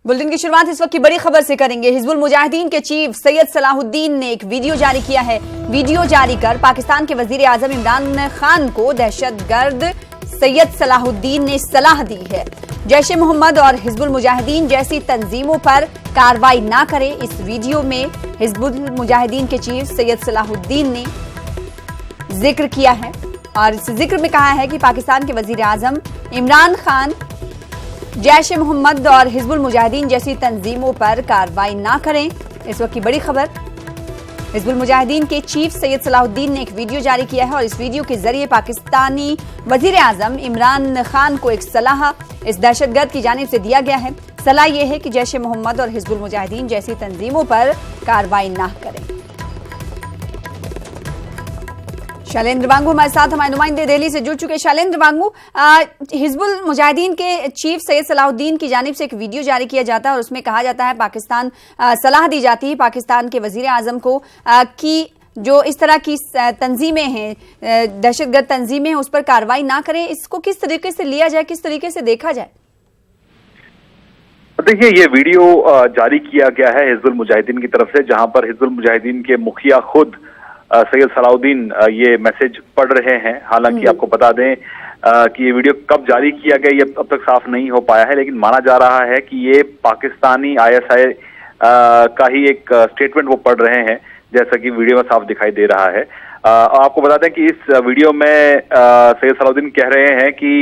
Bulletin की शुरुआत इस वक्त की बड़ी खबर से करेंगे। हिजबुल मुजाहिदीन के चीफ सैयद सलाहुद्दीन ने एक वीडियो जारी किया है। वीडियो जारी कर पाकिस्तान के वजीर आजम इमरान खान को दहशतगर्द सैयद सलाहुद्दीन ने सलाह दी है। जैश ए मोहम्मद और हिजबुल मुजाहिदीन जैसी तंजीमों पर कार्रवाई ना करें। इस वीडियो में हिजबुल मुजाहिदीन के चीफ सैयद सलाहुद्दीन ने जिक्र किया है और इस जिक्र में कहा है कि पाकिस्तान के वजीर आजम इमरान खान जैश ए मोहम्मद और हिजबुल मुजाहिदीन जैसी तंजीमों पर कार्रवाई ना करें। इस वक्त की बड़ी खबर, हिजबुल मुजाहिदीन के चीफ सैयद सलाहुद्दीन ने एक वीडियो जारी किया है और इस वीडियो के जरिए पाकिस्तानी वजीर आजम इमरान खान को एक सलाह इस दहशतगर्द की जानिब से दिया गया है। सलाह यह है कि जैश ए मोहम्मद और हिजबुल मुजाहिदीन जैसी तंजीमों पर कार्रवाई ना करें। शैलेंद्र वांगू हमारे साथ, हमारे नुमाइंदे दिल्ली से जुड़ चुके। शैलेंद्र वांगू, हिजबुल मुजाहिदीन के चीफ सैयद सलाहुद्दीन की जानिब से एक वीडियो जारी किया जाता है और उसमें कहा जाता है पाकिस्तान सलाह दी जाती है पाकिस्तान के वजीर आजम को कि जो इस तरह की तंजीमें हैं, दहशतगर्द तंजीमें हैं, उस पर कार्रवाई ना करें। इसको किस तरीके से लिया जाए, किस तरीके से देखा जाए? देखिए, ये वीडियो जारी किया गया है हिजबुल मुजाहिदीन की तरफ से, जहां पर हिजबुल मुजाहिदीन के मुखिया खुद सैयद सलाहुद्दीन ये मैसेज पढ़ रहे हैं। हालांकि आपको बता दें कि ये वीडियो कब जारी किया गया ये अब तक साफ नहीं हो पाया है, लेकिन माना जा रहा है कि ये पाकिस्तानी ISI का ही एक स्टेटमेंट वो पढ़ रहे हैं, जैसा कि वीडियो में साफ दिखाई दे रहा है। आपको बता दें कि इस वीडियो में सैयद सलाहुद्दीन कह रहे हैं कि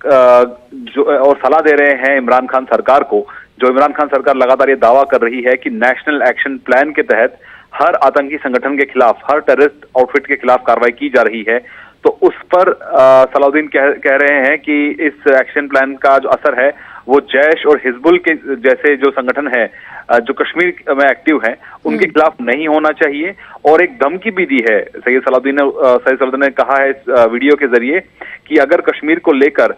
जो और सलाह दे रहे हैं इमरान खान सरकार को, जो इमरान खान सरकार लगातार ये दावा कर रही है कि नेशनल एक्शन प्लान के तहत हर आतंकी संगठन के खिलाफ, हर टेररिस्ट आउटफिट के खिलाफ कार्रवाई की जा रही है। तो उस पर सलाहुद्दीन कह रहे हैं कि इस एक्शन प्लान का जो असर है वो जैश और हिजबुल के जैसे जो संगठन है जो कश्मीर में एक्टिव हैं उनके खिलाफ नहीं होना चाहिए। और एक धमकी भी दी है सैयद सलाहुद्दीन ने कहा है इस वीडियो के जरिए कि अगर कश्मीर को लेकर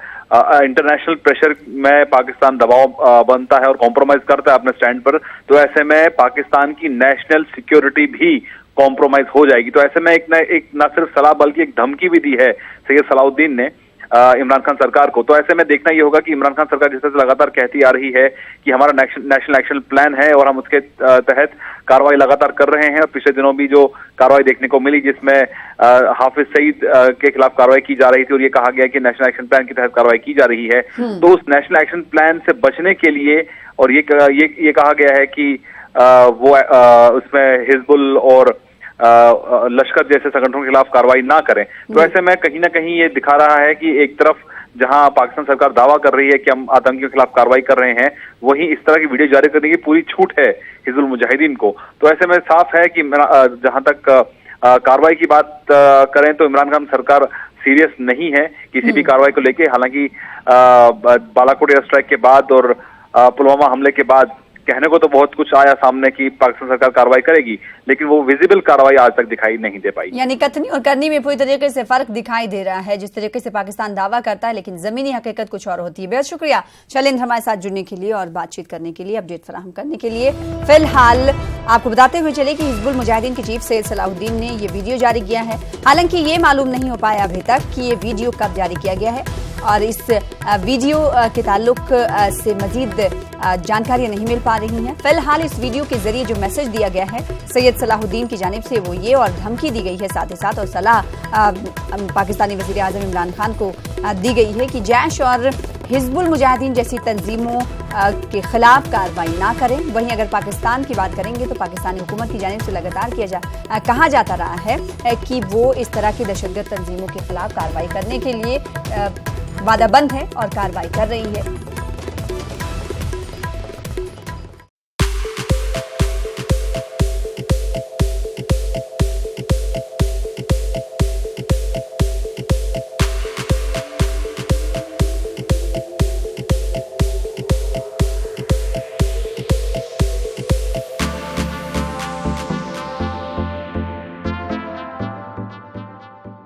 इंटरनेशनल प्रेशर में पाकिस्तान दबाव बनता है और कॉम्प्रोमाइज करता है अपने स्टैंड पर, तो ऐसे में पाकिस्तान की नेशनल सिक्योरिटी भी कॉम्प्रोमाइज हो जाएगी। तो ऐसे में एक न सिर्फ सलाह बल्कि एक धमकी भी दी है सैयद सलाहुद्दीन ने इमरान खान सरकार को। तो ऐसे में देखना ये होगा कि इमरान खान सरकार जिस तरह से लगातार कहती आ रही है कि हमारा नेशनल एक्शन प्लान है और हम उसके तहत कार्रवाई लगातार कर रहे हैं। और पिछले दिनों भी जो कार्रवाई देखने को मिली जिसमें हाफिज सईद के खिलाफ कार्रवाई की जा रही थी और ये कहा गया कि नेशनल एक्शन प्लान के तहत कार्रवाई की जा रही है, तो उस नेशनल एक्शन प्लान से बचने के लिए और ये कहा गया है कि वो उसमें हिजबुल और लश्कर जैसे संगठनों के खिलाफ कार्रवाई ना करें। तो ऐसे में कहीं ना कहीं ये दिखा रहा है कि एक तरफ जहां पाकिस्तान सरकार दावा कर रही है कि हम आतंकियों के खिलाफ कार्रवाई कर रहे हैं, वहीं इस तरह की वीडियो जारी करने की पूरी छूट है हिजबुल मुजाहिदीन को। तो ऐसे में साफ है कि जहां तक कार्रवाई की बात करें तो इमरान खान सरकार सीरियस नहीं है किसी भी कार्रवाई को लेके। हालांकि बालाकोट एयर स्ट्राइक के बाद और पुलवामा हमले के बाद कहने को तो बहुत कुछ आया सामने कि पाकिस्तान सरकार कार्रवाई करेगी, लेकिन वो विजिबल कार्रवाई आज तक दिखाई नहीं दे पाई। यानी कथनी और करनी में पूरी तरीके से फर्क दिखाई दे रहा है। जिस तरीके से पाकिस्तान दावा करता है लेकिन जमीनी हकीकत कुछ और होती है। बेहद शुक्रिया शैलेंद्र हमारे साथ जुड़ने के लिए और बातचीत करने के लिए, अपडेट फराहम करने के लिए। फिलहाल आपको बताते हुए चले कि हिजबुल मुजाहिदीन के चीफ सैयद सलाहुद्दीन ने ये वीडियो जारी किया है। हालांकि ये मालूम नहीं हो पाया अभी तक कि ये वीडियो कब जारी किया गया है और इस वीडियो के ताल्लुक से मजीद जानकारियां नहीं मिल पा रही हैं। फिलहाल इस वीडियो के जरिए जो मैसेज दिया गया है सैयद सलाहुद्दीन की जानिब से वो ये और धमकी दी गई है साथ ही साथ, और सलाह पाकिस्तानी वज़ीर आज़म इमरान खान को दी गई है कि जैश और हिजबुल मुजाहिदीन जैसी तंजीमों के खिलाफ कार्रवाई ना करें। वहीं अगर पाकिस्तान की बात करेंगे तो पाकिस्तानी हुकूमत की जानिब से लगातार कहा जाता रहा है कि वो इस तरह की दहशतगर्द तंजीमों के खिलाफ कार्रवाई करने के लिए वादाबंद है और कार्रवाई कर रही है।